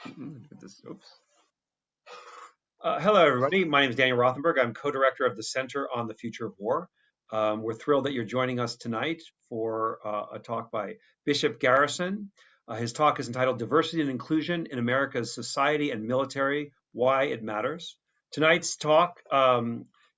Oops. Hello, everybody. My name is Daniel Rothenberg. I'm co-director of the Center on the Future of War. We're thrilled that you're joining us tonight for a talk by Bishop Garrison. His talk is entitled Diversity and Inclusion in America's Society and Military, Why It Matters. Tonight's talk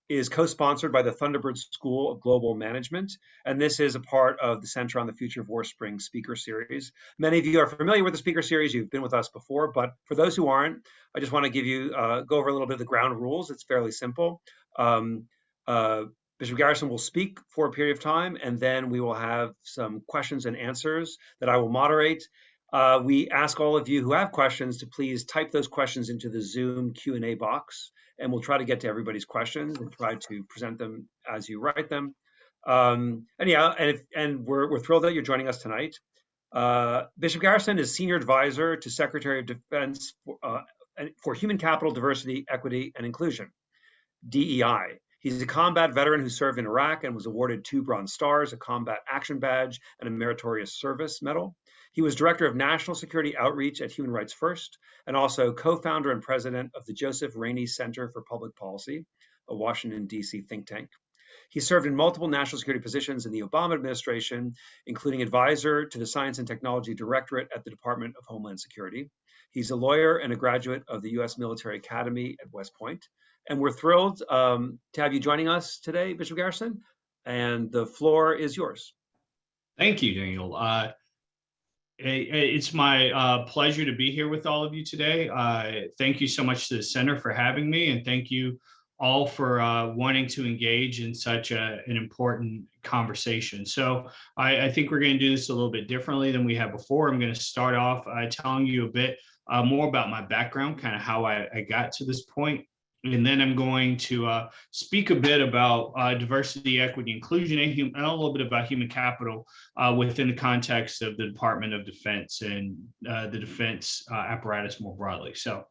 is co-sponsored by the Thunderbird School of Global Management, and this is a part of the Center on the Future of War Spring Speaker Series. Many of you are familiar with the speaker series. You've been with us before, but for those who aren't, I just want to give you, go over a little bit of the ground rules. It's fairly simple. Bishop Garrison will speak for a period of time, and then we will have some questions and answers that I will moderate. We ask all of you who have questions to please type those questions into the Zoom Q&A box, and we'll try to get to everybody's questions and try to present them as you write them. And we're thrilled that you're joining us tonight. Bishop Garrison is Senior Advisor to Secretary of Defense for Human Capital, Diversity, Equity, and Inclusion, DEI. He's a combat veteran who served in Iraq and was awarded 2 Bronze Stars, a Combat Action Badge, and a Meritorious Service Medal. He was Director of National Security Outreach at Human Rights First, and also co-founder and president of the Joseph Rainey Center for Public Policy, a Washington, D.C. think tank. He served in multiple national security positions in the Obama administration, including advisor to the Science and Technology Directorate at the Department of Homeland Security. He's a lawyer and a graduate of the U.S. Military Academy at West Point. And we're thrilled to have you joining us today, Bishop Garrison, and the floor is yours. Thank you, Daniel. It's my pleasure to be here with all of you today. Thank you so much to the Center for having me, and thank you all for wanting to engage in such an important conversation. So I think we're going to do this a little bit differently than we have before. I'm going to start off telling you a bit more about my background, kind of how I got to this point. And then I'm going to speak a bit about diversity, equity, inclusion, and a little bit about human capital within the context of the Department of Defense and the defense apparatus more broadly. So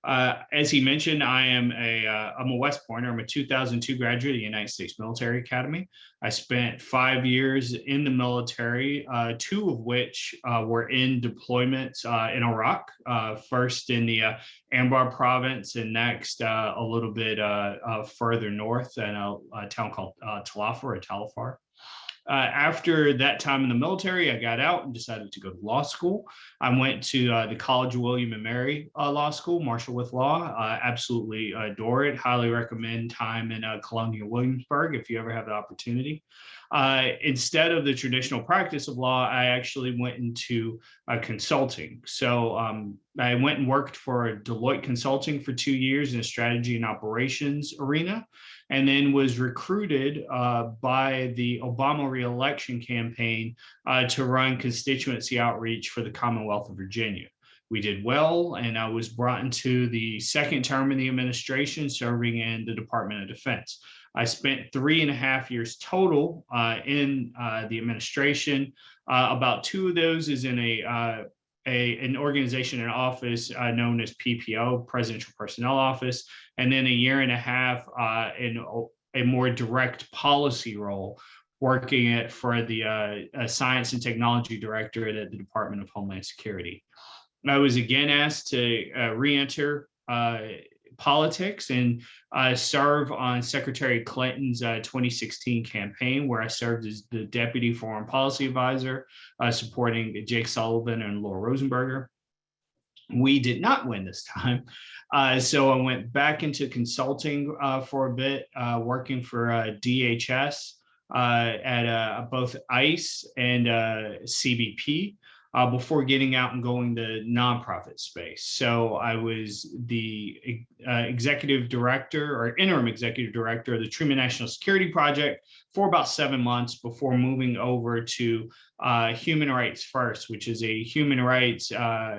as he mentioned, I'm a West Pointer. I'm a 2002 graduate of the United States Military Academy. I spent 5 years in the military, 2 of which were in deployments in Iraq, first in the Anbar province, and next a little bit further north in a town called Talafar or Talafar. After that time in the military, I got out and decided to go to law school. I went to the College of William and Mary Law School, Marshall with Law. Absolutely adore it. Highly recommend time in Colonial Williamsburg if you ever have the opportunity. Instead of the traditional practice of law, I actually went into consulting. So I went and worked for Deloitte Consulting for 2 years in the strategy and operations arena, and then was recruited by the Obama re-election campaign to run constituency outreach for the Commonwealth of Virginia. We did well, and I was brought into the second term in the administration, serving in the Department of Defense. I spent 3.5 years total in the administration. About 2 of those is in an organization, an office known as PPO, Presidential Personnel Office, and then 1.5 years in a more direct policy role, working for the Science and Technology Directorate at the Department of Homeland Security. I was again asked to re-enter politics and serve on Secretary Clinton's 2016 campaign, where I served as the Deputy Foreign Policy Advisor, supporting Jake Sullivan and Laura Rosenberger. We did not win this time, so I went back into consulting for a bit, working for DHS at both ICE and CBP. Before getting out and going the nonprofit space. So I was the executive director or interim executive director of the Truman National Security Project for about 7 months before moving over to Human Rights First, which is a human rights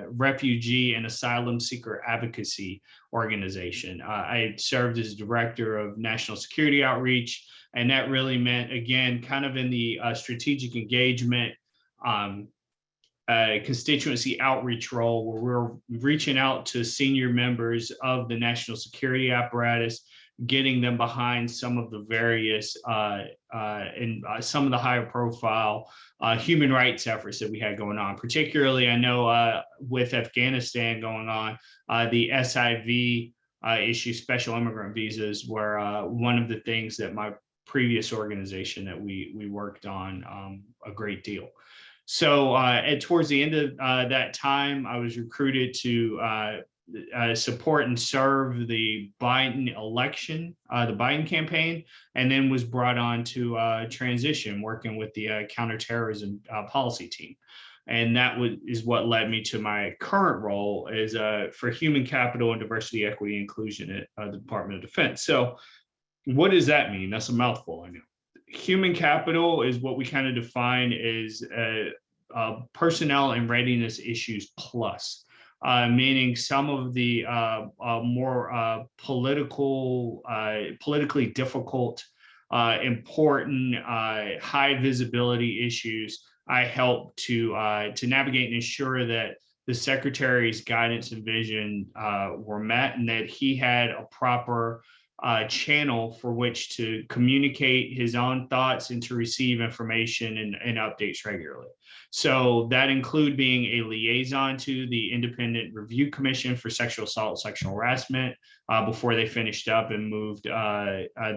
refugee and asylum seeker advocacy organization. I served as director of national security outreach, and that really meant, again, kind of in the strategic engagement constituency outreach role, where we're reaching out to senior members of the national security apparatus getting them behind some of the various and some of the higher profile human rights efforts that we had going on. Particularly, I know with Afghanistan going on, the SIV issue, special immigrant visas, were one of the things that my previous organization that we worked on a great deal. So towards the end of that time, I was recruited to support and serve the Biden election, the Biden campaign, and then was brought on to transition, working with the counterterrorism policy team. And that is what led me to my current role as for human capital and diversity, equity, inclusion at the Department of Defense. So what does that mean? That's a mouthful, I know. Human capital is what we kind of define as personnel and readiness issues plus, meaning some of the more politically difficult, important, high visibility issues. I help to navigate and ensure that the secretary's guidance and vision were met, and that he had a proper channel for which to communicate his own thoughts and to receive information and updates regularly. So that include being a liaison to the Independent Review Commission for Sexual Assault, Sexual Harassment, before they finished up and moved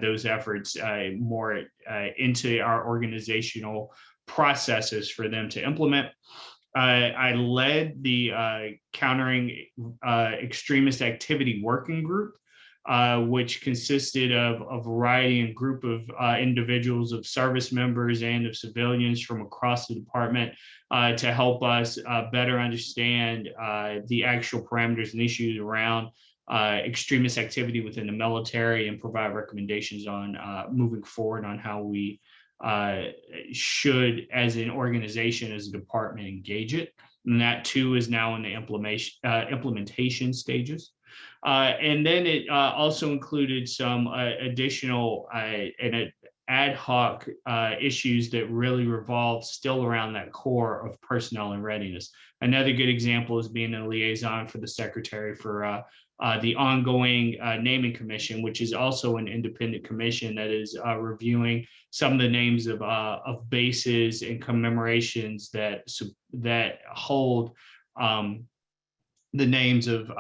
those efforts more into our organizational processes for them to implement. I led the Countering Extremist Activity Working Group, which consisted of a variety and group of individuals, of service members and of civilians from across the department, to help us better understand the actual parameters and issues around extremist activity within the military, and provide recommendations on moving forward on how we should, as an organization, as a department, engage it. And that too is now in the implementation stages. And then it also included some additional and ad hoc issues that really revolve still around that core of personnel and readiness. Another good example is being a liaison for the secretary for the ongoing naming commission, which is also an independent commission that is reviewing some of the names of bases and commemorations that hold the names of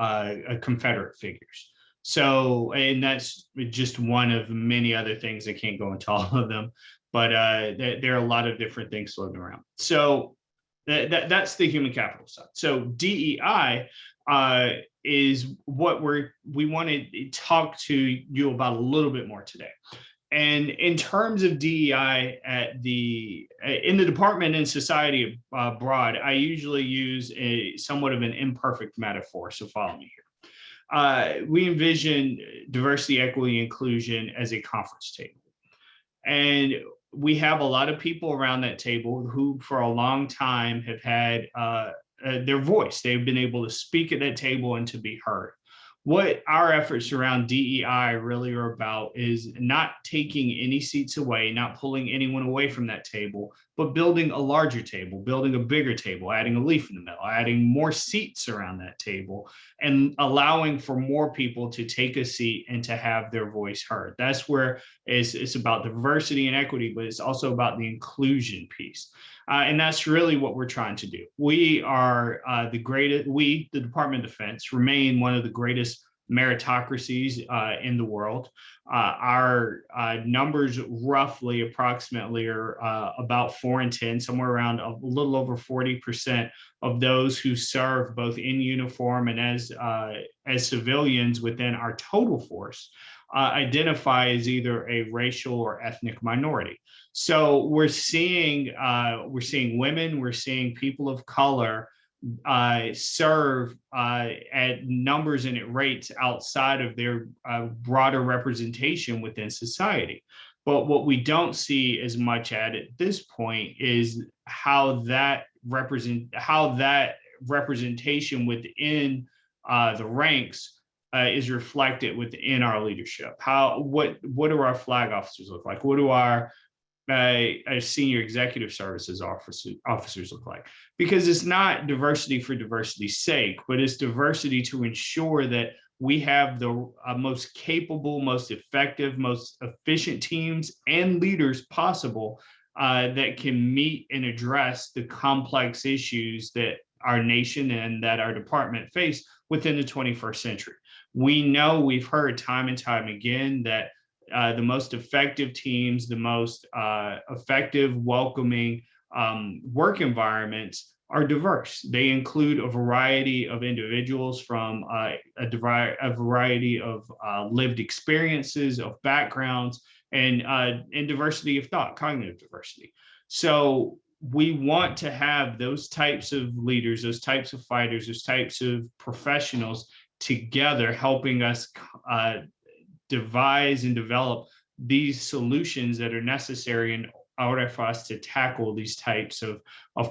Confederate figures. So, and that's just one of many other things. I can't go into all of them, but there are a lot of different things floating around. So that's the human capital side. So DEI is what we want to talk to you about a little bit more today. And in terms of DEI in the department and society abroad, I usually use somewhat of an imperfect metaphor. So follow me here. We envision diversity, equity, inclusion as a conference table. And we have a lot of people around that table who for a long time have had their voice. They've been able to speak at that table and to be heard. What our efforts around DEI really are about is not taking any seats away, not pulling anyone away from that table, but building a larger table, building a bigger table, adding a leaf in the middle, adding more seats around that table, and allowing for more people to take a seat and to have their voice heard. That's where it's about diversity and equity, but it's also about the inclusion piece. And that's really what we're trying to do. We are the Department of Defense, remain one of the greatest meritocracies in the world. Our numbers roughly, approximately, are about 4 in 10, somewhere around a little over 40% of those who serve both in uniform and as civilians within our total force identify as either a racial or ethnic minority. So we're seeing women, we're seeing people of color serve at numbers and at rates outside of their broader representation within society. But what we don't see as much at this point is how that representation within the ranks is reflected within our leadership. What do our flag officers look like? What do our senior executive services officers look like? Because it's not diversity for diversity's sake, but it's diversity to ensure that we have the most capable, most effective, most efficient teams and leaders possible that can meet and address the complex issues that our nation and that our department face within the 21st century. We know, we've heard time and time again that the most effective teams, the most effective, welcoming work environments are diverse. They include a variety of individuals from a variety of lived experiences, of backgrounds, and diversity of thought, cognitive diversity. So we want to have those types of leaders, those types of fighters, those types of professionals together, helping us devise and develop these solutions that are necessary in order for us to tackle these types of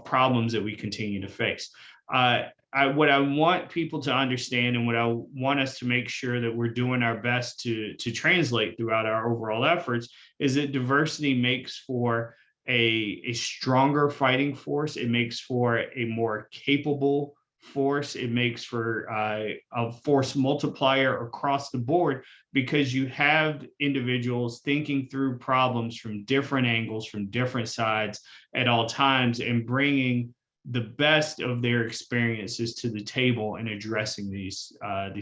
problems that we continue to face. What I want people to understand, and what I want us to make sure that we're doing our best to translate throughout our overall efforts, is that diversity makes for a stronger fighting force. It makes for a more capable force. It makes for a force multiplier across the board, because you have individuals thinking through problems from different angles, from different sides at all times, and bringing the best of their experiences to the table and addressing these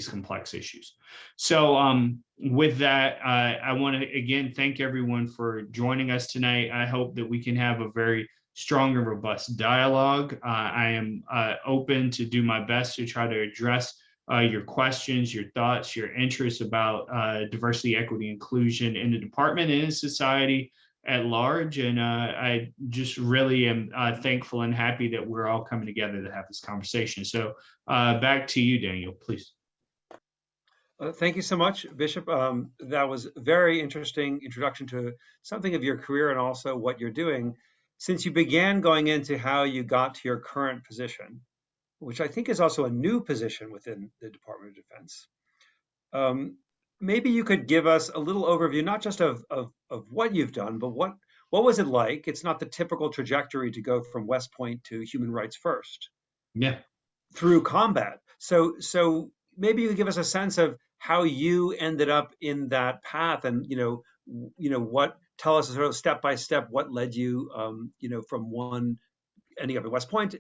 complex issues. So with that, I want to again thank everyone for joining us tonight. I hope that we can have a very strong and robust dialogue. I am open to do my best to try to address your questions, your thoughts, your interests about diversity, equity, inclusion in the department and in society at large. And I just really am thankful and happy that we're all coming together to have this conversation. So back to you, Daniel, please. Thank you so much, Bishop. That was a very interesting introduction to something of your career and also what you're doing. Since you began going into how you got to your current position, which I think is also a new position within the Department of Defense, maybe you could give us a little overview, not just of what you've done, but what was it like? It's not the typical trajectory to go from West Point to human rights first. Yeah. Through combat. So maybe you could give us a sense of how you ended up in that path, and what, tell us sort of step by step what led you from one ending up at West Point,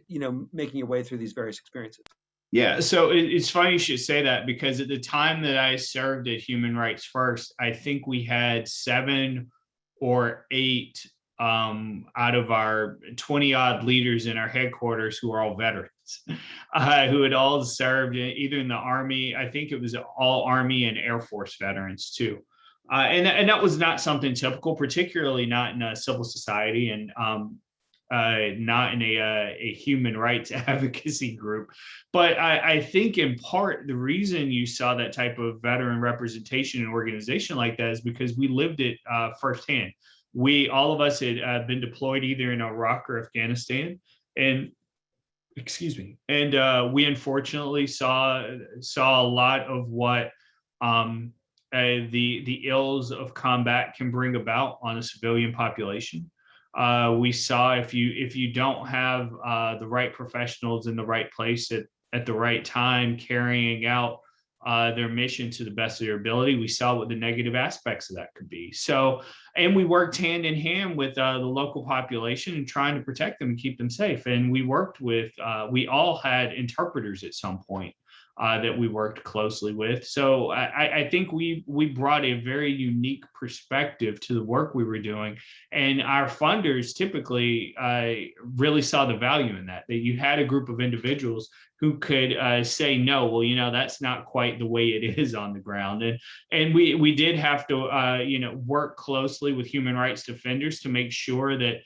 making your way through these various experiences. Yeah, so it's funny you should say that, because at the time that I served at Human Rights First, I think we had 7 or 8 out of our 20 odd leaders in our headquarters who are all veterans, who had all served either in the Army. I think it was all Army and Air Force veterans too. And that was not something typical, particularly not in a civil society, and not in a human rights advocacy group. But I think in part the reason you saw that type of veteran representation in an organization like that is because we lived it firsthand. All of us had been deployed either in Iraq or Afghanistan, and we unfortunately saw a lot of what the ills of combat can bring about on a civilian population. We saw if you don't have the right professionals in the right place at the right time, carrying out their mission to the best of their ability, we saw what the negative aspects of that could be. So, and we worked hand in hand with the local population and trying to protect them and keep them safe. And we worked with, we all had interpreters at some point that we worked closely with. So I think we brought a very unique perspective to the work we were doing. And our funders typically really saw the value in that you had a group of individuals who could say, no, well, that's not quite the way it is on the ground. And we did have to, work closely with human rights defenders to make sure that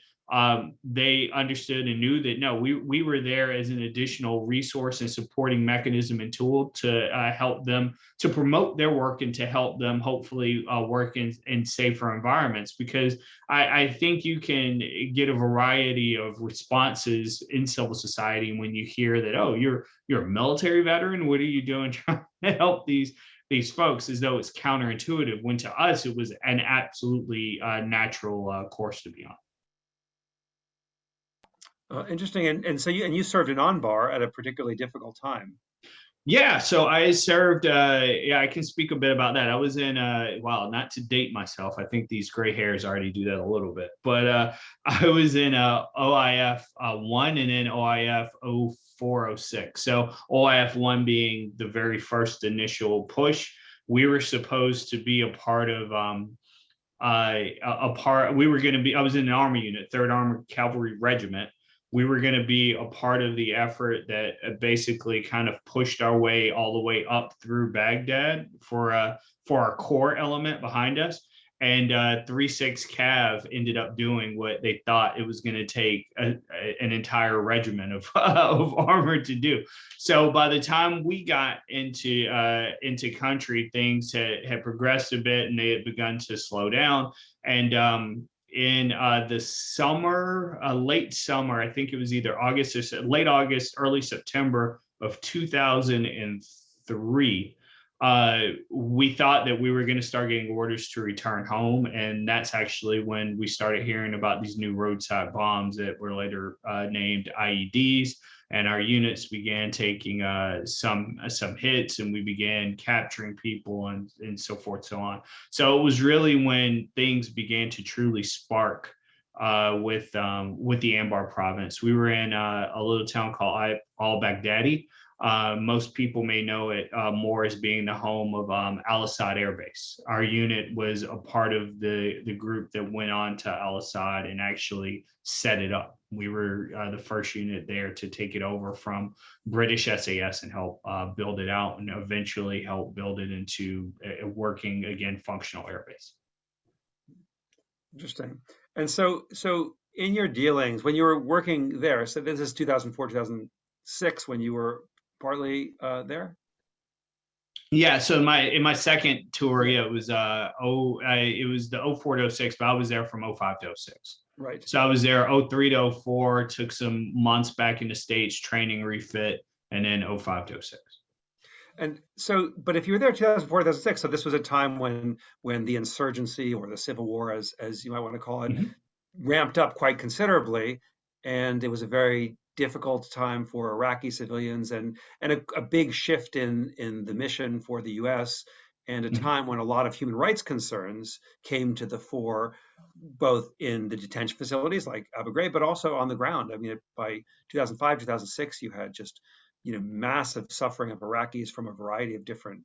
they understood and knew that, no, we were there as an additional resource and supporting mechanism and tool to help them to promote their work and to help them hopefully work in safer environments. Because I think you can get a variety of responses in civil society when you hear that, oh, you're a military veteran, what are you doing trying to help these folks, as though it's counterintuitive, when to us it was an absolutely natural course to be on. Interesting. And so you served in ONBAR at a particularly difficult time. Yeah, so I served. Yeah, I can speak a bit about that. I was in. Well, not to date myself. I think these gray hairs already do that a little bit. But I was in OIF 1 and then OIF 0406. So OIF 1 being the very first initial push. We were supposed to be a part of a part. We were going to be. I was in an army unit, Third Armored Cavalry Regiment. We were going to be a part of the effort that basically kind of pushed our way all the way up through Baghdad for our core element behind us. And 3-6 Cav ended up doing what they thought it was going to take an entire regiment of of armor to do. So by the time we got into country, things had progressed a bit and they had begun to slow down. And in the summer, late summer, I think it was either August or late August, early September of 2003, we thought that we were going to start getting orders to return home. And that's actually when we started hearing about these new roadside bombs that were later named IEDs. And our units began taking some hits, and we began capturing people and so forth, so on. So it was really when things began to truly spark with the Anbar province. We were in a little town called al-Baghdadi. Most people may know it more as being the home of Al-Assad Air Base. Our unit was a part of the group that went on to Al-Assad and actually set it up. We were the first unit there to take it over from British SAS and help build it out, and eventually help build it into a working, again, functional airbase. Interesting. And so in your dealings, when you were working there, so this is 2004, 2006, when you were partly there? Yeah, so in my second tour, yeah, it was it was the 04 to 06, but I was there from 05 to 06. Right. So I was there 03 to 04, took some months back in the States, training, refit, and then 05 to 06. And so, but if you were there 2004, 2006, so this was a time when the insurgency or the civil war, as you might want to call it, ramped up quite considerably, and it was a very difficult time for Iraqi civilians, and a big shift in the mission for the U.S., and a time when a lot of human rights concerns came to the fore, both in the detention facilities like Abu Ghraib, but also on the ground. I mean, by 2005, 2006, you had just massive suffering of Iraqis from a variety of different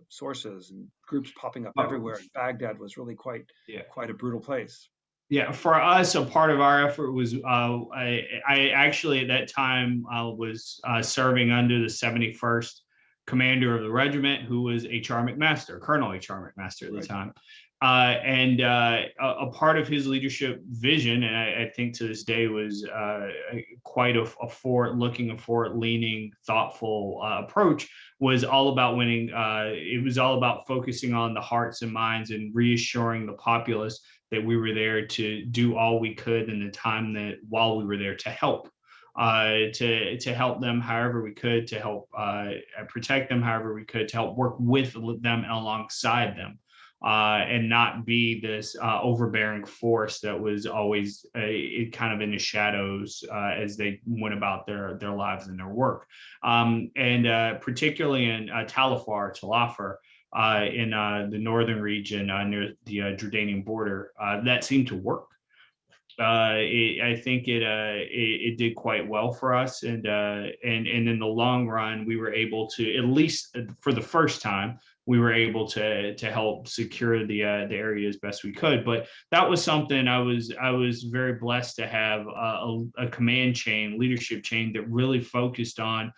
sources, and groups popping up everywhere. Baghdad was really quite a brutal place. Yeah, for us, a part of our effort was I actually at that time was serving under the 71st commander of the regiment, who was H.R. McMaster, Colonel H.R. McMaster at the time. And a part of his leadership vision, and I think to this day was quite a forward-leaning, thoughtful approach, was all about winning. It was all about focusing on the hearts and minds and reassuring the populace that we were there to do all we could in the time that while we were there to help. To help them however we could, to help protect them however we could, to help work with them and alongside them, and not be this overbearing force that was always kind of in the shadows as they went about their lives and their work. And particularly in Talafar, in the northern region near the Jordanian border, that seemed to work. I think it did quite well for us, and in the long run, we were able to, at least for the first time, we were able to help secure the area as best we could. But that was something I was very blessed to have a command chain, leadership chain that really focused on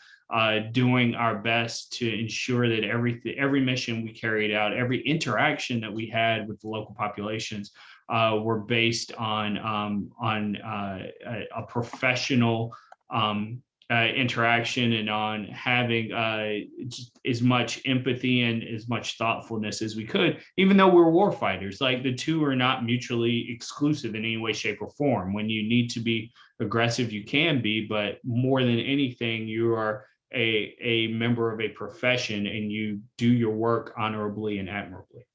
doing our best to ensure that every mission we carried out, every interaction that we had with the local populations, were based on a professional interaction, and on having as much empathy and as much thoughtfulness as we could, even though we're war fighters. Like, the two are not mutually exclusive in any way, shape, or form. When you need to be aggressive, you can be, but more than anything, you are a member of a profession, and you do your work honorably and admirably.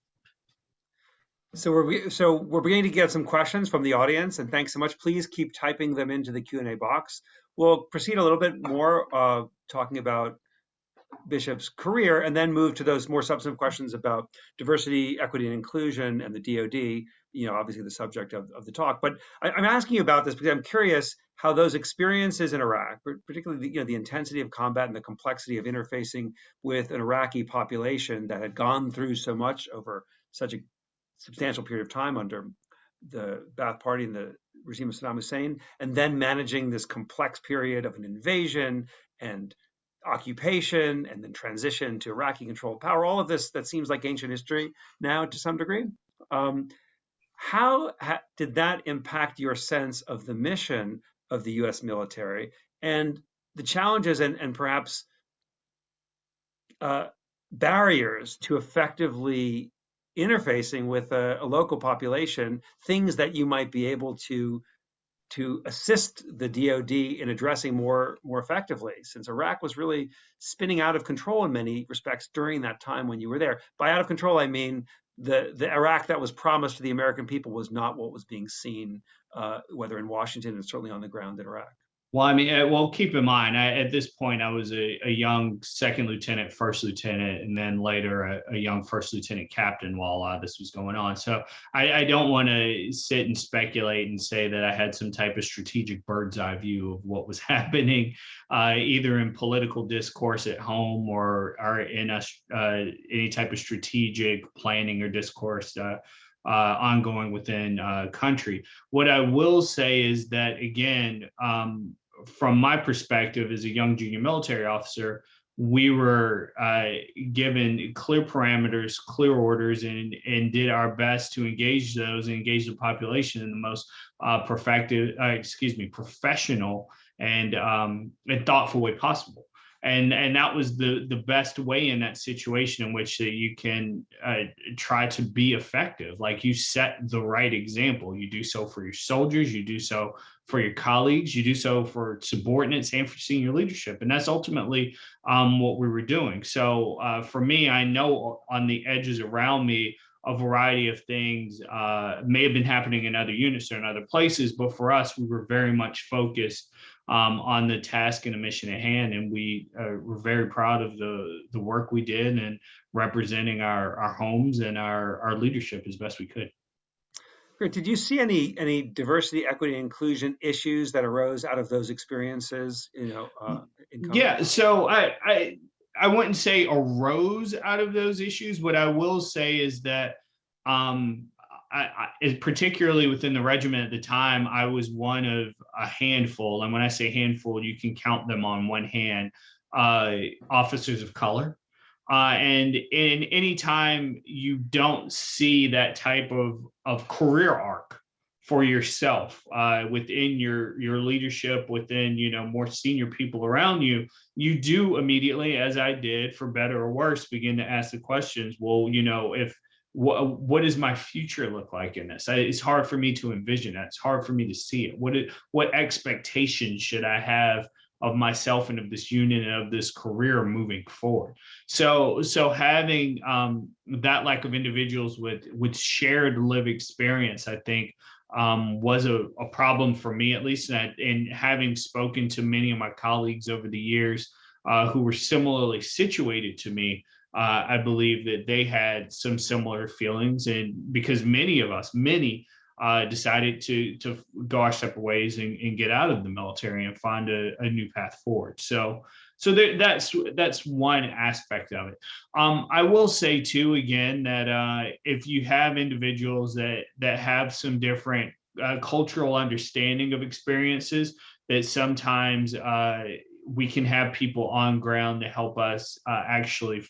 So we're beginning to get some questions from the audience, and thanks so much. Please keep typing them into the Q&A box. We'll proceed a little bit more talking about Bishop's career, and then move to those more substantive questions about diversity, equity, and inclusion, and the DoD. Obviously the subject of the talk. But I'm asking you about this because I'm curious how those experiences in Iraq, particularly the intensity of combat and the complexity of interfacing with an Iraqi population that had gone through so much over such a substantial period of time under the Ba'ath Party and the regime of Saddam Hussein, and then managing this complex period of an invasion and occupation, and then transition to Iraqi controlled power. All of this that seems like ancient history now to some degree. How did that impact your sense of the mission of the U.S. military and the challenges and perhaps barriers to effectively interfacing with a local population, things that you might be able to assist the DoD in addressing more effectively, since Iraq was really spinning out of control in many respects during that time when you were there. By out of control, I mean the Iraq that was promised to the American people was not what was being seen, whether in Washington and certainly on the ground in Iraq. Well, I mean, well, keep in mind, at this point, I was a young second lieutenant, first lieutenant, and then later a young first lieutenant captain while this was going on. So I don't want to sit and speculate and say that I had some type of strategic bird's eye view of what was happening, either in political discourse at home or in any type of strategic planning or discourse ongoing within country. What I will say is that, again, from my perspective as a young junior military officer, we were given clear parameters, clear orders, and did our best to engage those and engage the population in the most professional and thoughtful way possible. And that was the best way in that situation in which you can try to be effective. Like, you set the right example. You do so for your soldiers, you do so for your colleagues, you do so for subordinates and for senior leadership. And that's ultimately what we were doing. So for me, I know on the edges around me, a variety of things may have been happening in other units or in other places, but for us, we were very much focused on the task and the mission at hand. And we were very proud of the work we did and representing our homes and our leadership as best we could. Great. Did you see any diversity, equity, and inclusion issues that arose out of those experiences? Yeah. So I wouldn't say arose out of those issues. What I will say is that particularly within the regiment at the time, I was one of a handful. And when I say handful, you can count them on one hand, officers of color. And in any time you don't see that type of career arc for yourself within your leadership, within more senior people around you, you do immediately, as I did, for better or worse, begin to ask the questions. Well, if what does my future look like in this? It's hard for me to envision that. It's hard for me to see it. What expectations should I have of myself and of this unit and of this career moving forward? So having that lack of individuals with shared lived experience, I think, was a problem for me, at least. And having spoken to many of my colleagues over the years who were similarly situated to me, I believe that they had some similar feelings. And because many decided to go our separate ways and get out of the military and find a new path forward. So that's one aspect of it. I will say too, again, that if you have individuals that have some different cultural understanding of experiences, that sometimes we can have people on ground to help us actually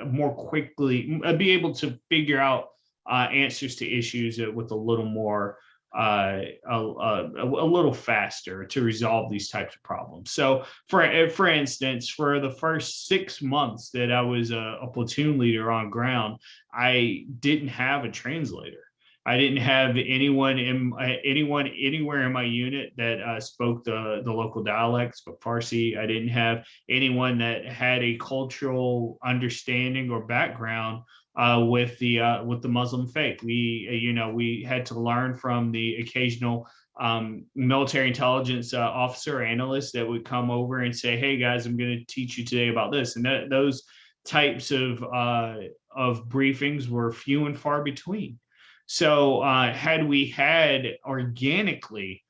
more quickly be able to figure out answers to issues with a little more, a little faster to resolve these types of problems. So, for instance, for the first 6 months that I was a platoon leader on ground, I didn't have a translator. I didn't have anyone anywhere in my unit that spoke the local dialect, spoke Farsi. I didn't have anyone that had a cultural understanding or background with the Muslim faith. We had to learn from the occasional military intelligence officer or analyst that would come over and say, "Hey guys, I'm going to teach you today about this," and those types of briefings were few and far between. So had we had organically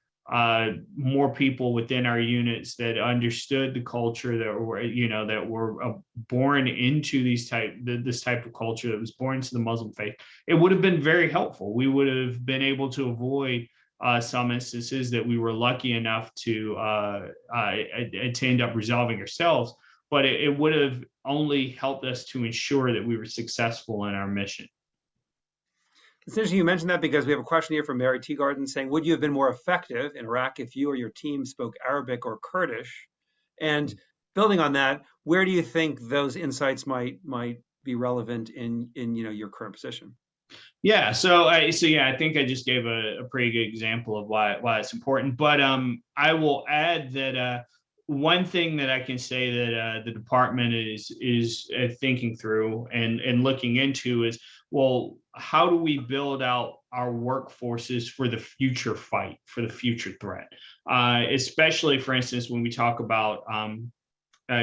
more people within our units that understood the culture, that were born into this type of culture, that was born into the Muslim faith, it would have been very helpful. We would have been able to avoid some instances that we were lucky enough to end up resolving ourselves, but it would have only helped us to ensure that we were successful in our mission. It's interesting you mentioned that because we have a question here from Mary Teagarden saying, would you have been more effective in Iraq if you or your team spoke Arabic or Kurdish? And building on that, where do you think those insights might be relevant in your current position? Yeah, I think I just gave a pretty good example of why it's important. But I will add that one thing that I can say that the department is thinking through and looking into is, well, how do we build out our workforces for the future fight, for the future threat, especially, for instance, when we talk about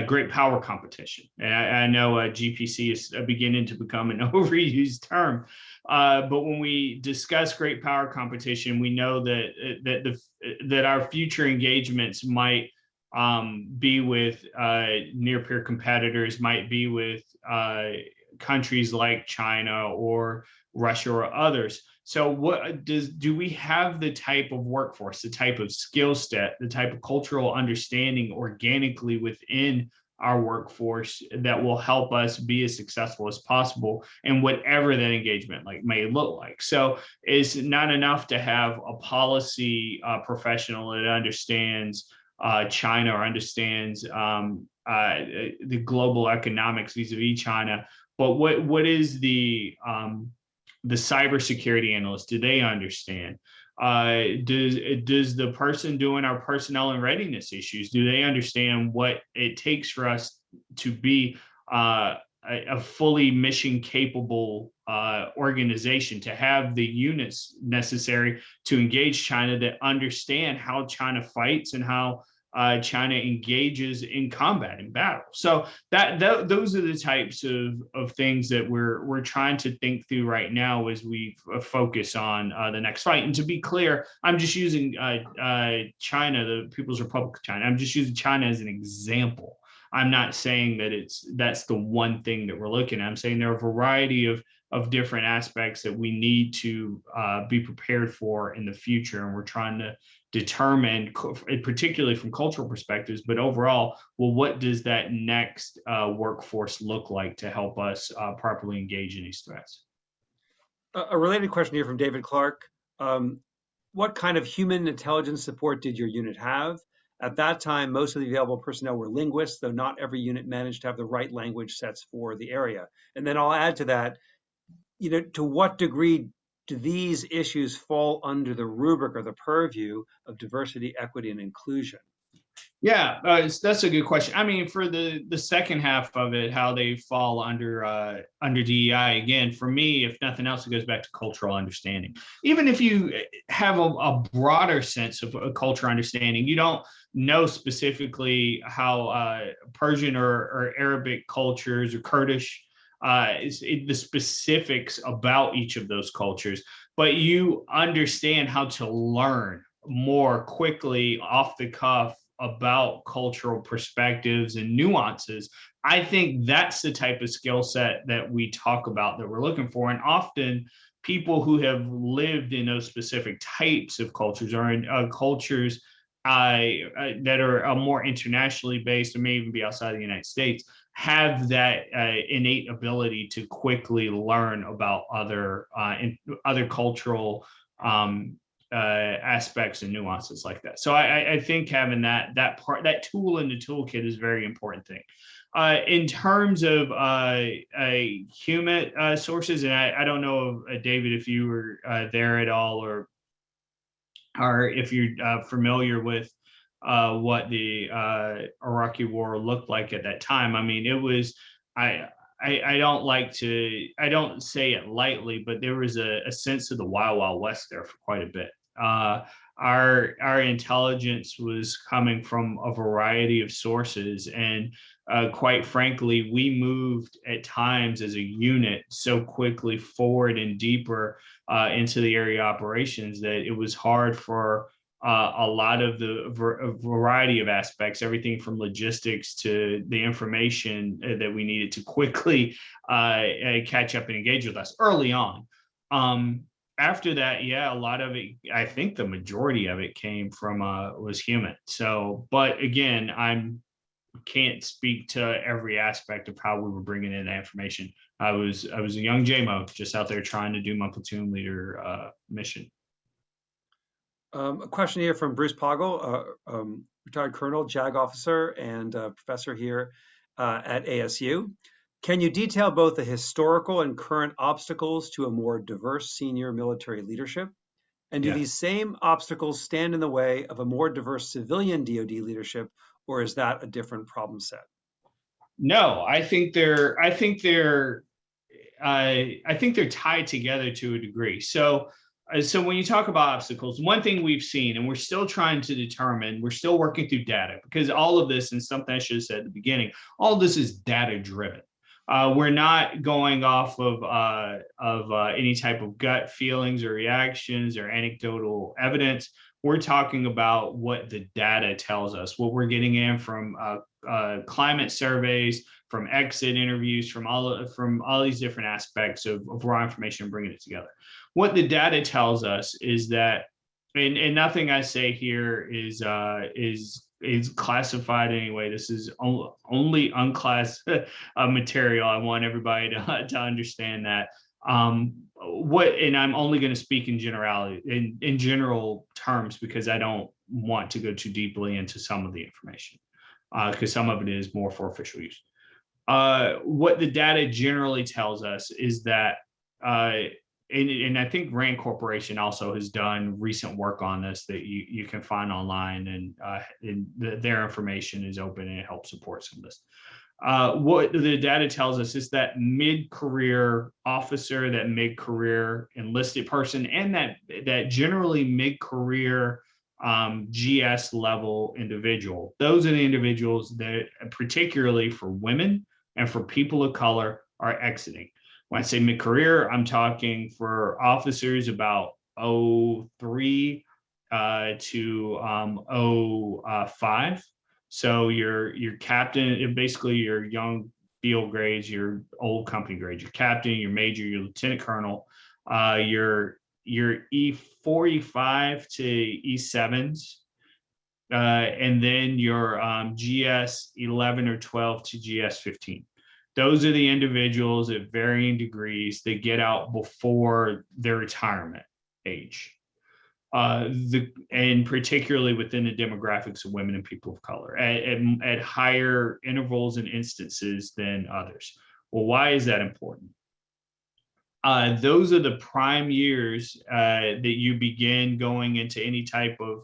great power competition. And I know GPC is beginning to become an overused term, but when we discuss great power competition, we know that our future engagements might be with near peer competitors, might be with countries like China or Russia or others. So do we have the type of workforce, the type of skill set, the type of cultural understanding organically within our workforce that will help us be as successful as possible in whatever that engagement may look like? So it's not enough to have a policy professional that understands China or understands the global economics vis-a-vis China, but what is the cybersecurity analyst? Do they understand? Does the person doing our personnel and readiness issues, do they understand what it takes for us to be a fully mission capable organization, to have the units necessary to engage China, that understand how China fights and how China engages in combat and battle? So those are the types of things that we're trying to think through right now as we focus on the next fight. And to be clear, I'm just using China, the People's Republic of China. I'm just using China as an example. I'm not saying that that's the one thing that we're looking at. I'm saying there are a variety of different aspects that we need to be prepared for in the future, and we're trying to determine, particularly from cultural perspectives, but overall, well, what does that next workforce look like to help us properly engage in these threats? A related question here from David Clark. What kind of human intelligence support did your unit have? At that time, most of the available personnel were linguists, though not every unit managed to have the right language sets for the area. And then I'll add to that, to what degree do these issues fall under the rubric or the purview of diversity, equity, and inclusion? Yeah, that's a good question. I mean, for the second half of it, how they fall under DEI, again, for me, if nothing else, it goes back to cultural understanding. Even if you have a broader sense of a cultural understanding, you don't know specifically how Persian or Arabic cultures or Kurdish, the specifics about each of those cultures, but you understand how to learn more quickly off the cuff about cultural perspectives and nuances. I think that's the type of skill set that we talk about that we're looking for. And often people who have lived in those specific types of cultures or in cultures that are more internationally based or may even be outside of the United States have that innate ability to quickly learn about other cultural aspects and nuances like that. So I think having that tool in the toolkit is a very important thing. In terms of human sources, and I don't know, David, if you were there at all, or if you're familiar with what the Iraqi war looked like at that time. I mean, it was, I don't say it lightly, but there was a sense of the Wild Wild West there for quite a bit. our intelligence was coming from a variety of sources, and quite frankly, we moved at times as a unit so quickly forward and deeper into the area operations that it was hard for a lot of the variety of aspects, everything from logistics to the information that we needed to quickly catch up and engage with us early on. After that, yeah, a lot of it, I think the majority of it came from was human. So, but again, can't speak to every aspect of how we were bringing in that information. I was a young JMO just out there trying to do my platoon leader mission. A question here from Bruce Poggle, retired colonel, JAG officer, and professor here at ASU. Can you detail both the historical and current obstacles to a more diverse senior military leadership? And do Yeah. these same obstacles stand in the way of a more diverse civilian DoD leadership, or is that a different problem set? No, I think they're tied together to a degree. So when you talk about obstacles, one thing we've seen, and we're still trying to determine, we're still working through data, because all of this, and something I should have said at the beginning, all of this is data driven. We're not going off of any type of gut feelings or reactions or anecdotal evidence. We're talking about what the data tells us, what we're getting in from climate surveys, from exit interviews, from all these different aspects of raw information and bringing it together. What the data tells us is that, and nothing I say here is classified anyway. This is only unclassed material. I want everybody to understand that. And I'm only going to speak in generality, in general terms, because I don't want to go too deeply into some of the information, because some of it is more for official use. What the data generally tells us is that, and I think Rand Corporation also has done recent work on this that you can find online, and their information is open and it helps support some of this. What the data tells us is that mid-career officer, that mid-career enlisted person, and that generally mid-career GS level individual, those are the individuals that, particularly for women and for people of color, are exiting. When I say mid-career, I'm talking for officers about 03 to 05. So your captain, basically your young field grades, your old company grades, your captain, your major, your lieutenant colonel, your E45 to E7s, and then your GS 11 or 12 to GS 15. Those are the individuals at varying degrees that get out before their retirement age. And particularly within the demographics of women and people of color at higher intervals and instances than others. Well, why is that important? Those are the prime years that you begin going into any type of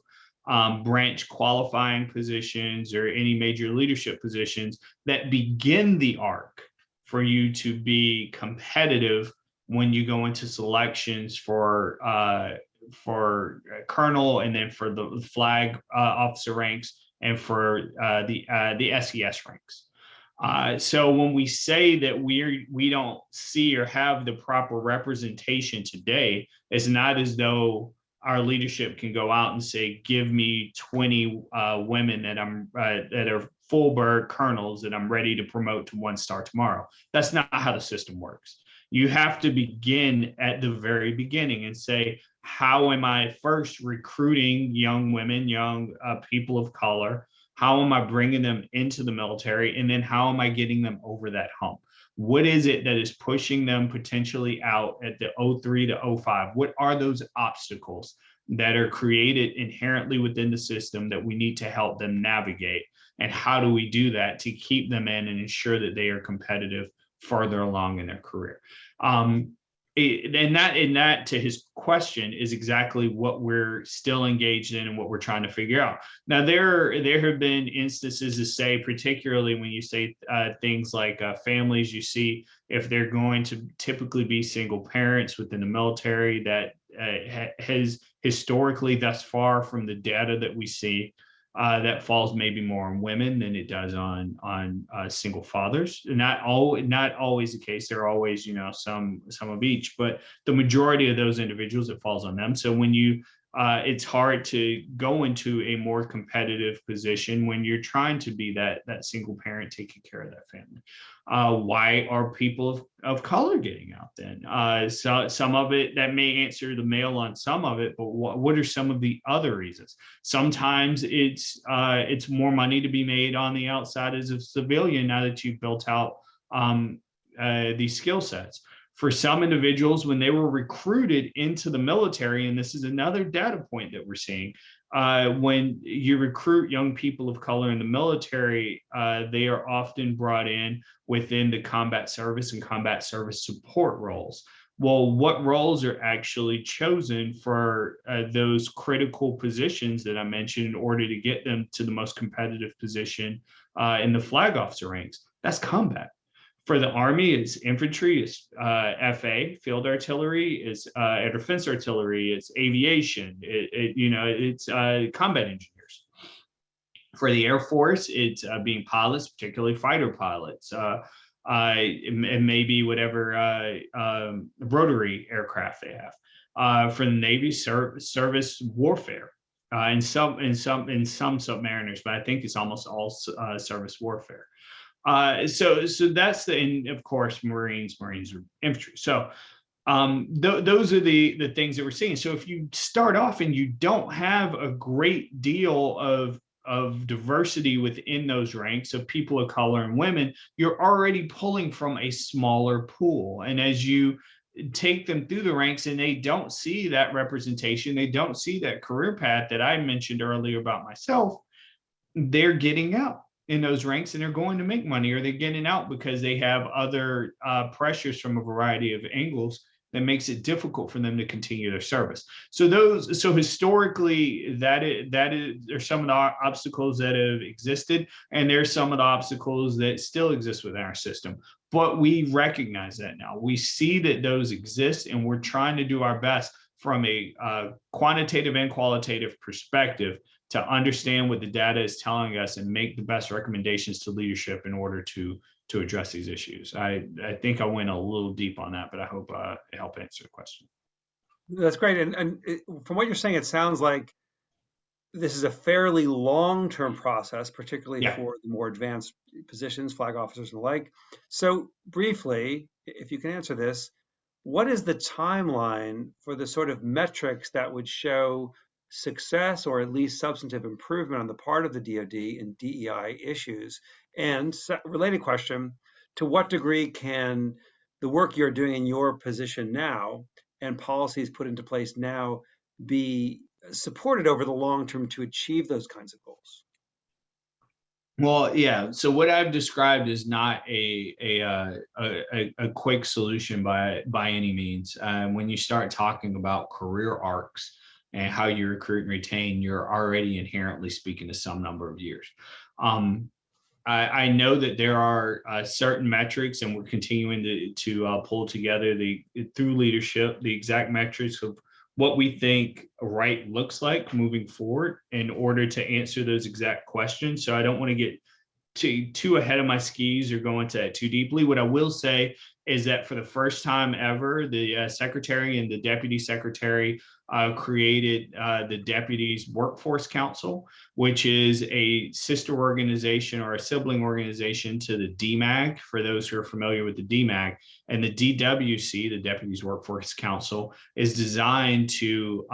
branch qualifying positions or any major leadership positions that begin the arc for you to be competitive when you go into selections for colonel, and then for the flag officer ranks, and for the SES ranks. So when we say that we don't see or have the proper representation today, it's not as though our leadership can go out and say, give me 20 women that are full bird colonels that I'm ready to promote to 1-star tomorrow. That's not how the system works. You have to begin at the very beginning and say, how am I first recruiting young women, young people of color? How am I bringing them into the military? And then how am I getting them over that hump? What is it that is pushing them potentially out at the 03 to 05? What are those obstacles that are created inherently within the system that we need to help them navigate? And how do we do that to keep them in and ensure that they are competitive further along in their career? And that to his question is exactly what we're still engaged in and what we're trying to figure out. Now, there have been instances to say, particularly when you say things like families, you see if they're going to typically be single parents within the military, that has historically thus far from the data that we see, that falls maybe more on women than it does on single fathers. Not always the case. There are always, some of each, but the majority of those individuals, it falls on them. So when it's hard to go into a more competitive position when you're trying to be that single parent taking care of that family. Why are people of color getting out then? So some of it that may answer the male on some of it, but what are some of the other reasons? Sometimes it's more money to be made on the outside as a civilian now that you've built out these skill sets. For some individuals, when they were recruited into the military, and this is another data point that we're seeing, when you recruit young people of color in the military, they are often brought in within the combat service and combat service support roles. Well, what roles are actually chosen for those critical positions that I mentioned in order to get them to the most competitive position in the flag officer ranks? That's combat. For the Army, it's infantry, it's FA, field artillery, it's air defense artillery, it's aviation, it's combat engineers. For the Air Force, it's being pilots, particularly fighter pilots. It may be whatever rotary aircraft they have. For the Navy, service warfare. In some submariners, but I think it's almost all service warfare. So that's and of course, Marines are infantry. So those are the things that we're seeing. So if you start off and you don't have a great deal of diversity within those ranks of people of color and women, you're already pulling from a smaller pool. And as you take them through the ranks and they don't see that representation, they don't see that career path that I mentioned earlier about myself, they're getting out in those ranks and they're going to make money, or they're getting out because they have other pressures from a variety of angles that makes it difficult for them to continue their service. So historically, there's some of the obstacles that have existed, and there's some of the obstacles that still exist within our system. But we recognize that now. We see that those exist, and we're trying to do our best from a quantitative and qualitative perspective to understand what the data is telling us and make the best recommendations to leadership in order to address these issues. I think I went a little deep on that, but I hope it helped answer the question. That's great. And from what you're saying, it sounds like this is a fairly long-term process, particularly for the more advanced positions, flag officers and the like. So briefly, if you can answer this, what is the timeline for the sort of metrics that would show success or at least substantive improvement on the part of the DoD in DEI issues? And related question, to what degree can the work you're doing in your position now and policies put into place now be supported over the long term to achieve those kinds of goals? Well, yeah. So what I've described is not a quick solution by any means. When you start talking about career arcs and how you recruit and retain, you're already inherently speaking to some number of years. I know that there are certain metrics, and we're continuing to pull together through leadership the exact metrics of what we think right looks like moving forward in order to answer those exact questions. So I don't want to get too ahead of my skis or go into that too deeply. What I will say is that for the first time ever, the secretary and the deputy secretary created the Deputies Workforce Council, which is a sister organization or a sibling organization to the DMAG, for those who are familiar with the DMAG. And the DWC, the Deputies Workforce Council, is designed to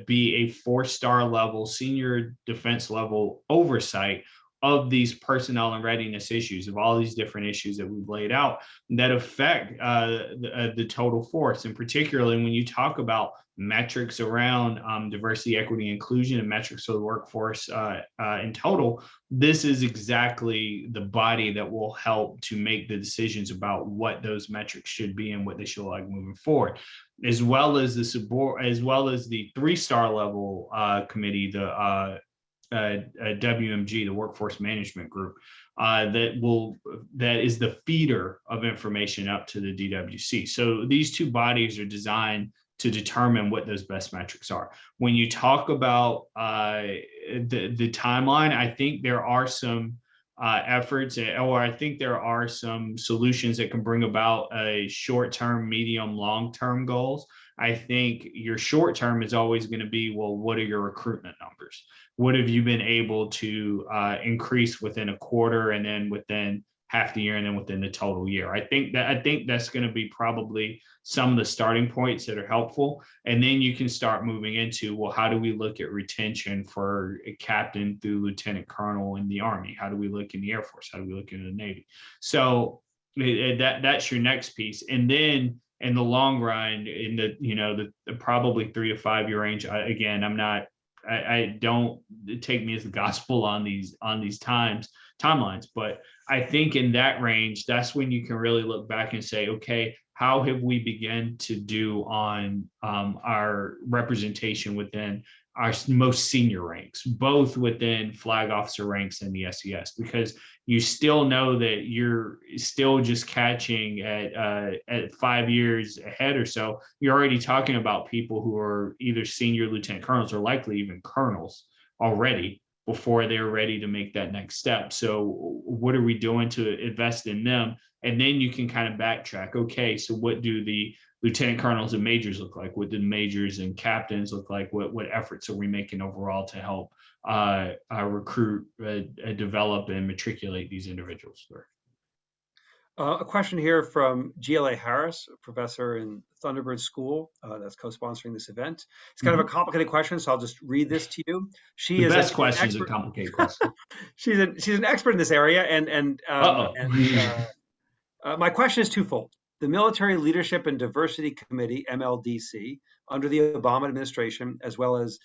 be a 4-star level, senior defense level oversight of these personnel and readiness issues, of all these different issues that we've laid out that affect the total force. And particularly when you talk about metrics around diversity, equity, inclusion, and metrics for the workforce in total, this is exactly the body that will help to make the decisions about what those metrics should be and what they should look like moving forward, as well as the 3-star level committee, the WMG, the Workforce Management Group, that is the feeder of information up to the DWC. So these two bodies are designed to determine what those best metrics are. When you talk about the timeline, I think there are some efforts, or I think there are some solutions that can bring about a short-term, medium, long-term goals. I think your short term is always going to be, well, what are your recruitment numbers? What have you been able to increase within a quarter, and then within half the year, and then within the total year? I think that's going to be probably some of the starting points that are helpful. And then you can start moving into, well, how do we look at retention for a captain through lieutenant colonel in the Army? How do we look in the Air Force? How do we look in the Navy? So that's your next piece. And then in the long run, in the probably 3 to 5 year range, I don't take me as the gospel on these timelines, but I think in that range, that's when you can really look back and say, okay, how have we begun to do on our representation within our most senior ranks, both within flag officer ranks and the SES, because you still know that you're still just catching at 5 years ahead or so. You're already talking about people who are either senior lieutenant colonels or likely even colonels already before they're ready to make that next step. So what are we doing to invest in them? And then you can kind of backtrack. Okay, so what do the lieutenant colonels and majors look like? What do the majors and captains look like? What efforts are we making overall to help recruit, develop, and matriculate these individuals? A question here from GLA Harris, a professor in Thunderbird School that's co-sponsoring this event. It's kind of a complicated question, so I'll just read this to you. She is best question is a complicated question. she's an expert in this area, and my question is twofold. The Military Leadership and Diversity Committee, MLDC, under the Obama administration, as well as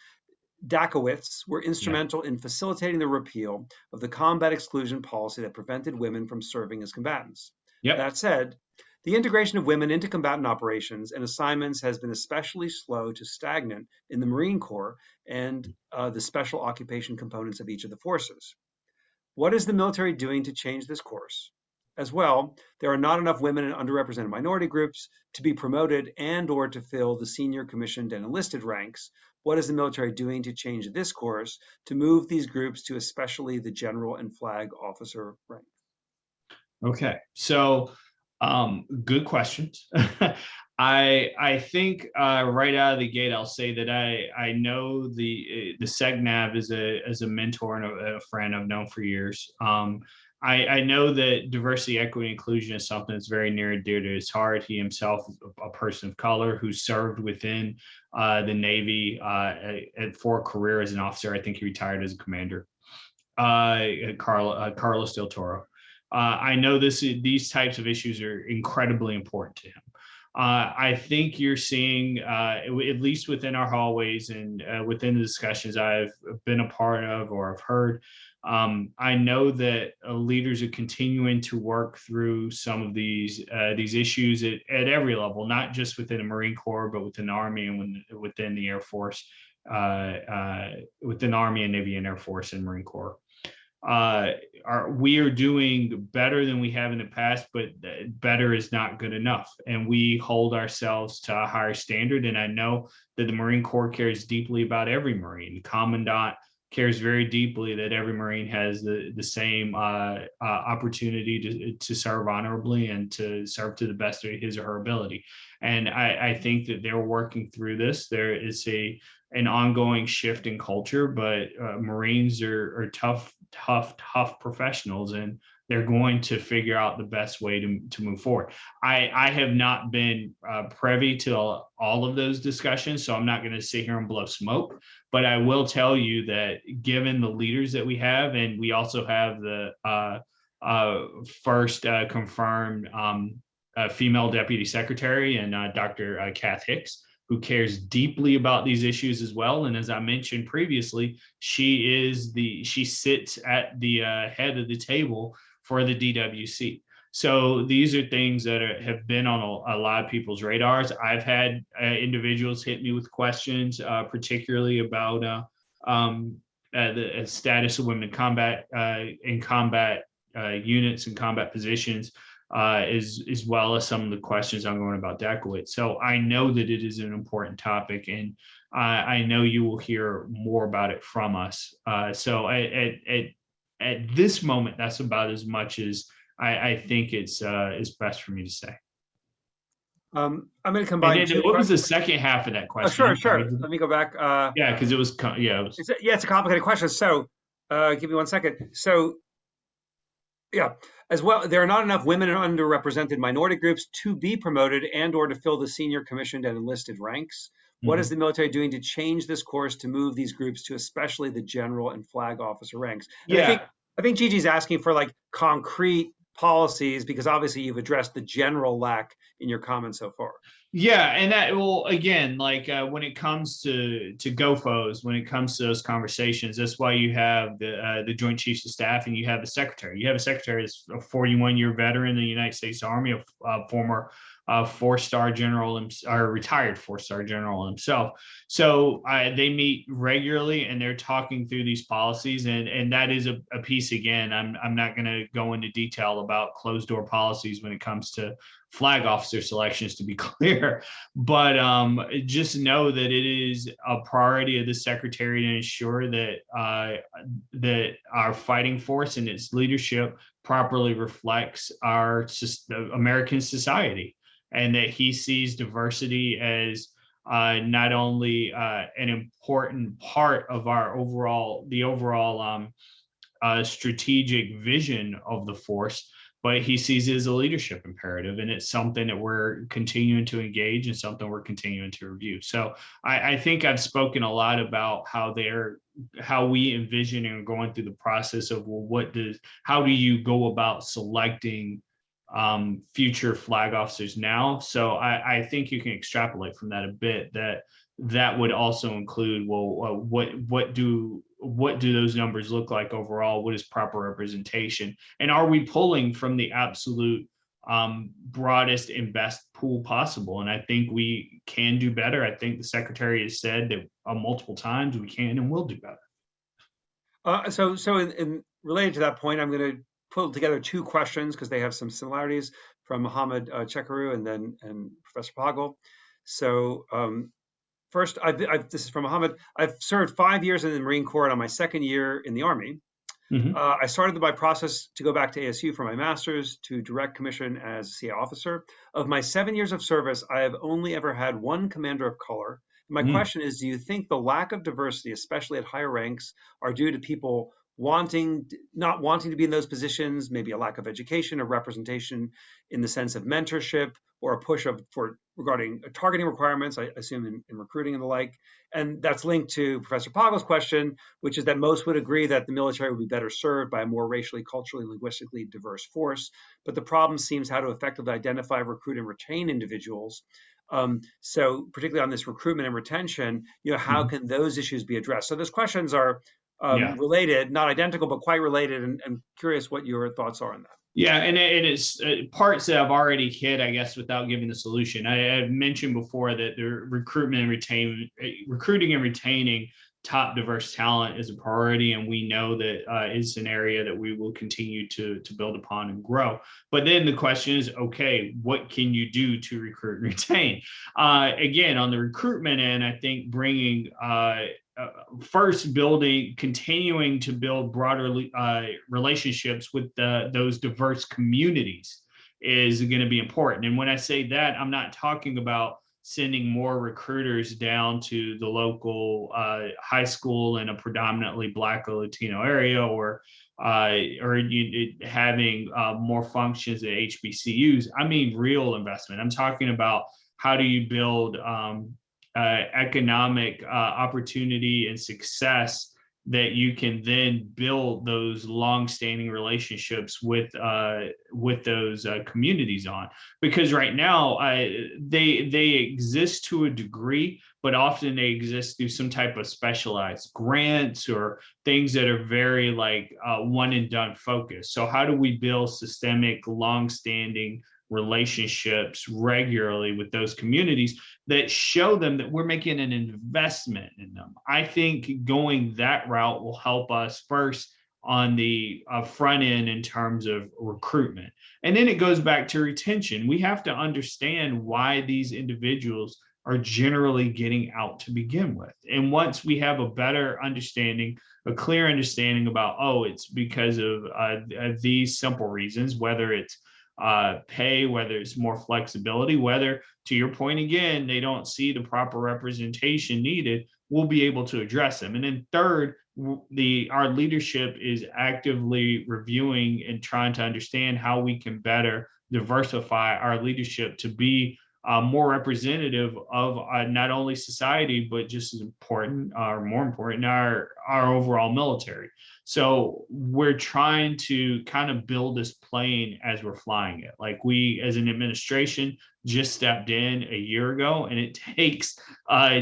Dakowitz, were instrumental in facilitating the repeal of the combat exclusion policy that prevented women from serving as combatants. Yep. That said, the integration of women into combatant operations and assignments has been especially slow to stagnant in the Marine Corps and the special occupation components of each of the forces. What is the military doing to change this course? As well, there are not enough women and underrepresented minority groups to be promoted and or to fill the senior commissioned and enlisted ranks. What is the military doing to change this course to move these groups to especially the general and flag officer rank? Okay, so good questions. I think right out of the gate, I'll say that I know the SEGNAV is a mentor and a friend I've known for years. I know that diversity, equity, inclusion is something that's very near and dear to his heart. He himself is a person of color who served within the Navy for a career as an officer. I think he retired as a commander. Carlos Del Toro. I know these types of issues are incredibly important to him. I think you're seeing, at least within our hallways and within the discussions I've been a part of or I've heard, I know that leaders are continuing to work through some of these issues at every level, not just within the Marine Corps, but within the Army and within the Air Force, within Army and Navy and Air Force and Marine Corps. We are doing better than we have in the past, but better is not good enough. And we hold ourselves to a higher standard. And I know that the Marine Corps cares deeply about every Marine. The Commandant cares very deeply that every Marine has the same opportunity to serve honorably and to serve to the best of his or her ability. And I think that they're working through this. There is an ongoing shift in culture, but Marines are tough professionals, and they're going to figure out the best way to move forward. I have not been privy to all of those discussions, so I'm not going to sit here and blow smoke, but I will tell you that given the leaders that we have, and we also have the first confirmed female deputy secretary and Dr. Kath Hicks, who cares deeply about these issues as well. And as I mentioned previously, she sits at the head of the table for the DWC. So these are things that have been on a lot of people's radars. I've had individuals hit me with questions, particularly about the status of women in combat units and combat positions. as well as some of the questions I'm going about tackle it. So I know that it is an important topic, and I know you will hear more about it from us. So at this moment, that's about as much as I think it's best for me to say. I'm going to And combine then two what was questions. the second half of that Oh, question? sure, I'm sorry. sure. Let me go back. Yeah, because it was, yeah, it was. It's a complicated question. So, give me 1 second. So, yeah, as well, there are not enough women and underrepresented minority groups to be promoted and or to fill the senior commissioned and enlisted ranks. What is Mhm. the military doing to change this course to move these groups to especially the general and flag officer ranks? And Yeah, I think Gigi's asking for like concrete policies because obviously you've addressed the general lack in your comments so far. yeah, and that will again, like when it comes to GoFos, when it comes to those conversations, that's why you have the Joint Chiefs of Staff and you have a secretary. You have a secretary that's a 41-year veteran in the United States Army, a former four-star general or retired four-star general himself. So they meet regularly and they're talking through these policies, and that is a piece. Again, I'm not going to go into detail about closed door policies when it comes to flag officer selections, to be clear, but just know that it is a priority of the secretary to ensure that that our fighting force and its leadership properly reflects our American society, and that he sees diversity as not only an important part of our overall strategic vision of the force, but he sees it as a leadership imperative, and it's something that we're continuing to engage and something we're continuing to review. So I think I've spoken a lot about how we envision and going through the process of, well, how do you go about selecting future flag officers now? So I think you can extrapolate from that a bit, that would also include, well, what do those numbers look like overall? What is proper representation? And are we pulling from the absolute broadest and best pool possible? And I think we can do better. I think the secretary has said that multiple times we can and will do better. So in related to that point, I'm going to pull together two questions because they have some similarities from Mohammed Chekaru and Professor Poggle. So first, this is from Mohammed. I've served 5 years in the Marine Corps and on my second year in the Army. Mhm. I started my process to go back to ASU for my master's to direct commission as a CA officer. Of my 7 years of service, I have only ever had one commander of color. My Mm. question is, do you think the lack of diversity, especially at higher ranks, are due to people not wanting to be in those positions, maybe a lack of education or representation in the sense of mentorship, or a push for regarding targeting requirements, I assume in recruiting and the like? And that's linked to Professor Poggle's question, which is that most would agree that the military would be better served by a more racially, culturally, linguistically diverse force. But the problem seems how to effectively identify, recruit, and retain individuals. So particularly on this recruitment and retention, how Mhm. can those issues be addressed? So those questions are Yeah. related, not identical, but quite related, and curious what your thoughts are on that. Yeah, and it's parts that I've already hit, I guess, without giving the solution. I've mentioned before that the recruiting and retaining top diverse talent is a priority, and we know that it's an area that we will continue to build upon and grow. But then the question is, okay, what can you do to recruit and retain? Again, on the recruitment end, I think bringing first continuing to build broader relationships with those diverse communities is going to be important. And when I say that, I'm not talking about sending more recruiters down to the local high school in a predominantly Black or Latino area, or having more functions at HBCUs. I mean, real investment. I'm talking about how do you build economic opportunity and success that you can then build those long-standing relationships with those communities on. Because right now they exist to a degree, but often they exist through some type of specialized grants or things that are very like one and done focus. So how do we build systemic, long-standing relationships regularly with those communities that show them that we're making an investment in them? I think going that route will help us first on the front end in terms of recruitment. And then it goes back to retention. We have to understand why these individuals are generally getting out to begin with. And once we have a better understanding, a clear understanding about, oh, it's because of these simple reasons, whether it's pay, whether it's more flexibility, whether, to your point again, they don't see the proper representation needed, we'll be able to address them. And then third, our leadership is actively reviewing and trying to understand how we can better diversify our leadership to be more representative of not only society, but just as important or more important, our overall military. So we're trying to kind of build this plane as we're flying it. Like, we as an administration just stepped in a year ago, and it takes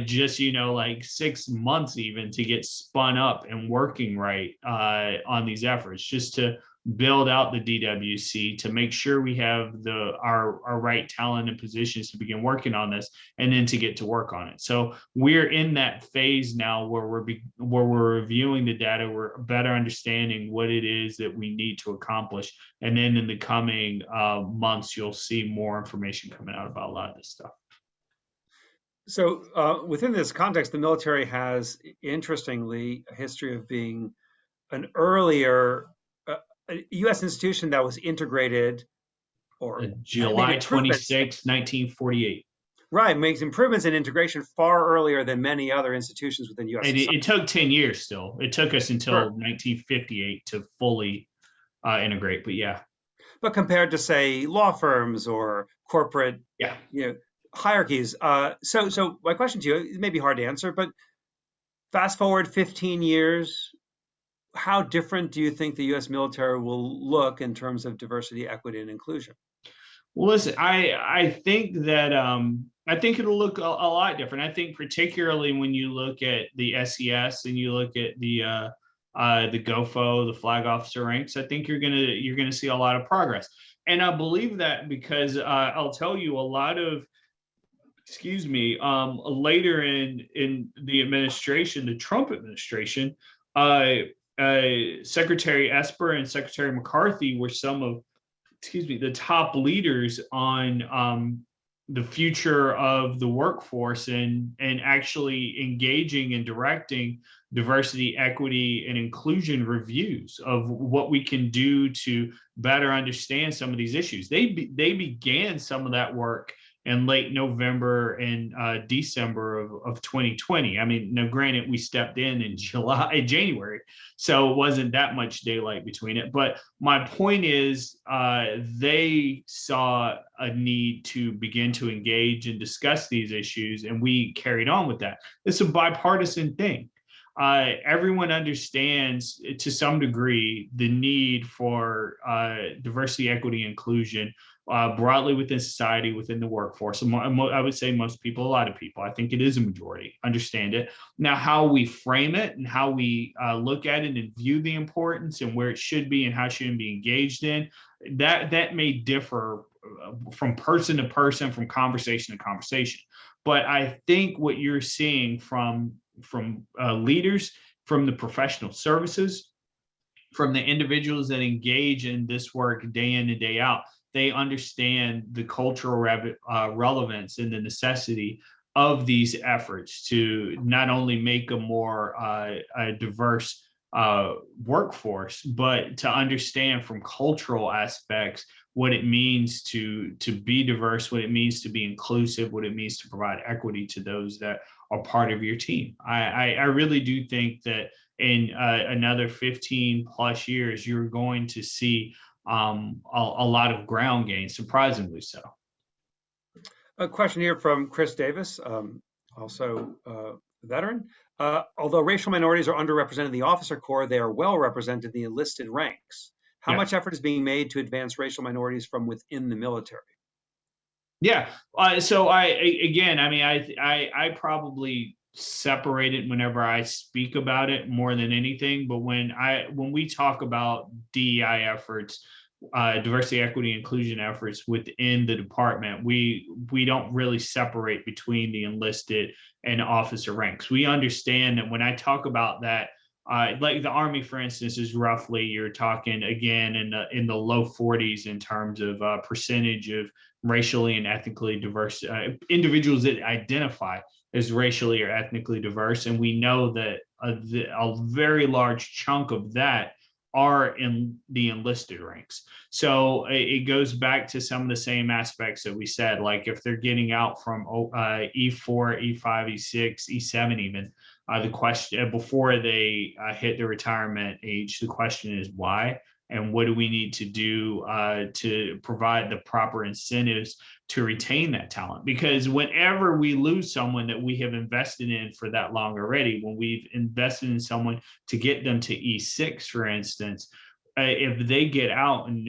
just, like 6 months even to get spun up and working right on these efforts, just to build out the DWC, to make sure we have our right talent and positions to begin working on this, and then to get to work on it. So we're in that phase now where we're reviewing the data, we're better understanding what it is that we need to accomplish, and then in the coming months, you'll see more information coming out about a lot of this stuff. So within this context, the military has, interestingly, a history of being an earlier a U.S. institution that was integrated, or July 26, 1948. Right, makes improvements in integration far earlier than many other institutions within U.S. And it took 10 years still. It took us until 1958 to fully integrate, but yeah. But compared to, say, law firms or corporate hierarchies. So my question to you, it may be hard to answer, but fast forward 15 years, how different do you think the U.S. military will look in terms of diversity, equity, and inclusion? Well, listen, I think that I think it'll look a lot different. I think particularly when you look at the SES and you look at the GOFO, the flag officer ranks, I think you're gonna see a lot of progress. And I believe that because I'll tell you, a lot of later in the administration, the Trump administration, Secretary Esper and Secretary McCarthy were some of, the top leaders on the future of the workforce and actually engaging and directing diversity, equity, and inclusion reviews of what we can do to better understand some of these issues. They began some of that work in late November and December of 2020. I mean, now granted, we stepped in January, so it wasn't that much daylight between it. But my point is, they saw a need to begin to engage and discuss these issues, and we carried on with that. It's a bipartisan thing. Everyone understands to some degree the need for diversity, equity, inclusion broadly within society, within the workforce. I would say most people, a lot of people, I think it is a majority, understand it. Now, how we frame it and how we look at it and view the importance and where it should be and how it should be engaged in, that may differ from person to person, from conversation to conversation. But I think what you're seeing from leaders, from the professional services, from the individuals that engage in this work day in and day out, they understand the cultural relevance and the necessity of these efforts to not only make a more diverse workforce, but to understand from cultural aspects what it means to be diverse, what it means to be inclusive, what it means to provide equity to those that are part of your team. I really do think that in another 15 plus years, you're going to see a lot of ground gain, surprisingly so. A question here from Chris Davis, also a veteran. Although racial minorities are underrepresented in the officer corps, they are well represented in the enlisted ranks. How much effort is being made to advance racial minorities from within the military? Yeah. So I probably separate it whenever I speak about it more than anything. But when we talk about DEI efforts, diversity, equity, inclusion efforts within the department, we don't really separate between the enlisted and officer ranks. We understand that when I talk about that, Like the Army, for instance, is roughly, you're talking again in the low 40s in terms of percentage of racially and ethnically diverse individuals that identify as racially or ethnically diverse, and we know that a very large chunk of that are in the enlisted ranks. So it goes back to some of the same aspects that we said, like if they're getting out from E4, E5, E6, E7 even, the question before they hit the retirement age, the question is why, and what do we need to do to provide the proper incentives to retain that talent? Because whenever we lose someone that we have invested in for that long already, when we've invested in someone to get them to E6, for instance, if they get out and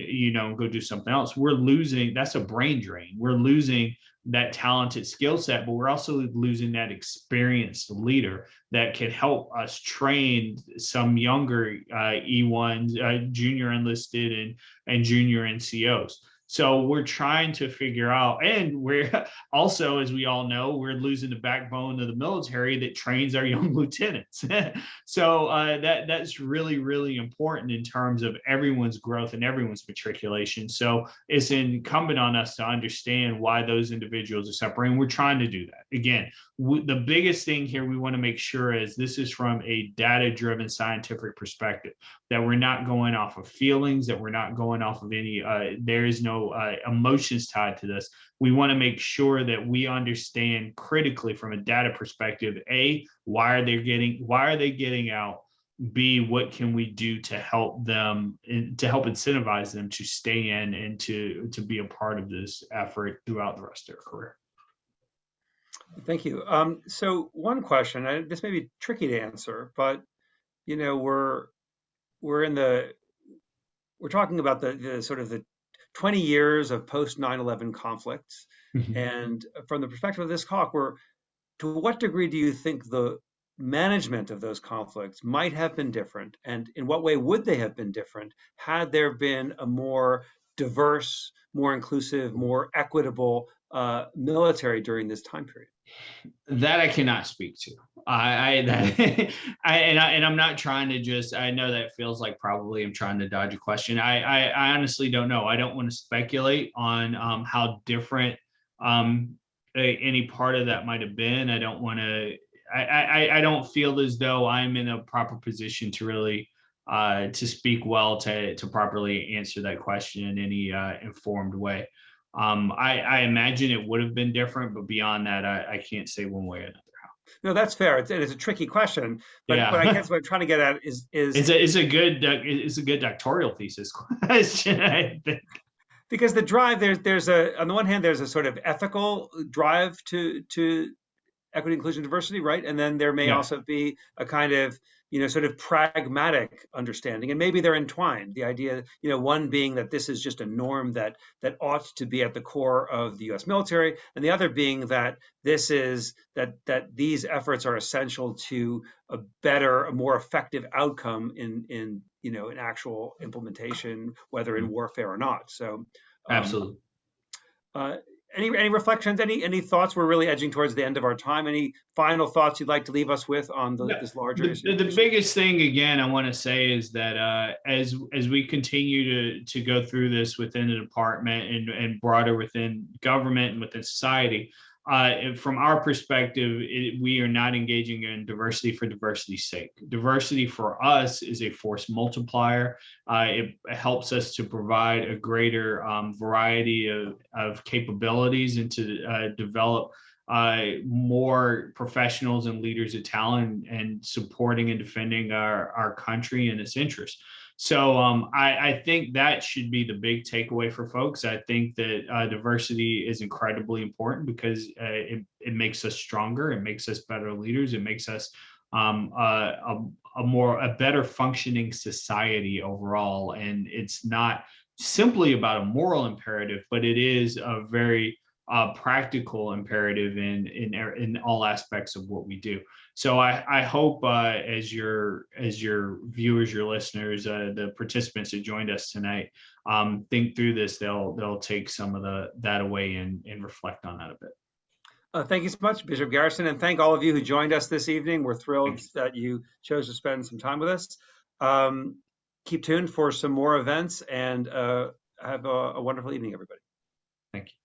go do something else, we're losing. That's a brain drain. We're losing that talented skill set, but we're also losing that experienced leader that can help us train some younger E1s, junior enlisted and junior NCOs. So we're trying to figure out, and we're also, as we all know, we're losing the backbone of the military that trains our young lieutenants. So that's really, really important in terms of everyone's growth and everyone's matriculation. So it's incumbent on us to understand why those individuals are separating. We're trying to do that. Again, the biggest thing here we want to make sure is this is from a data-driven scientific perspective, that we're not going off of feelings, that we're not going off of any, there is no emotions tied to this. We want to make sure that we understand critically from a data perspective, A, why are they getting out? B, what can we do to help them, to help incentivize them to stay in and to be a part of this effort throughout the rest of their career? Thank you. So one question, this may be tricky to answer, but you know, we're in the we're talking about the sort of the 20 years of post 9/11 conflicts, Mhm. and from the perspective of this talk, to what degree do you think the management of those conflicts might have been different, and in what way would they have been different had there been a more diverse, more inclusive, more equitable military during this time period? That I cannot speak to. And I'm not trying to just. I know that feels like probably I'm trying to dodge a question. I honestly don't know. I don't want to speculate on how different any part of that might have been. I don't want to. I don't feel as though I'm in a proper position to really to speak well to properly answer that question in any informed way. I imagine it would have been different, but beyond that, I can't say one way or another. No, that's fair. It's a tricky question, but I Yeah, guess what I'm trying to get at is it's a good doctoral thesis question. I think. because the drive there's a on the one hand there's a sort of ethical drive to equity, inclusion, diversity, right? And then there may Yeah, also be a kind of, sort of pragmatic understanding, and maybe they're entwined. The idea, one being that this is just a norm that ought to be at the core of the U.S. military, and the other being that this is that these efforts are essential to a more effective outcome in actual implementation, whether in warfare or not. So. Um, absolutely. uh, any reflections? Any thoughts? We're really edging towards the end of our time. Any final thoughts you'd like to leave us with on No, this larger the issue? biggest thing again I want to say is that as we continue to go through this within the department and broader within government and within society, from our perspective, we are not engaging in diversity for diversity's sake. Diversity for us is a force multiplier. It helps us to provide a greater variety of capabilities and to develop more professionals and leaders of talent and supporting and defending our country and its interests. So I think that should be the big takeaway for folks. I think that diversity is incredibly important because it makes us stronger. It makes us better leaders. It makes us a better functioning society overall. And it's not simply about a moral imperative, but it is a very practical imperative in all aspects of what we do. So I hope as your viewers, your listeners, the participants that joined us tonight, think through this. They'll take some of that away and reflect on that a bit. Thank you so much, Bishop Garrison, and thank all of you who joined us this evening. We're thrilled Thank you. that you chose to spend some time with us. Um, Keep tuned for some more events, and have a wonderful evening, everybody. Thank you.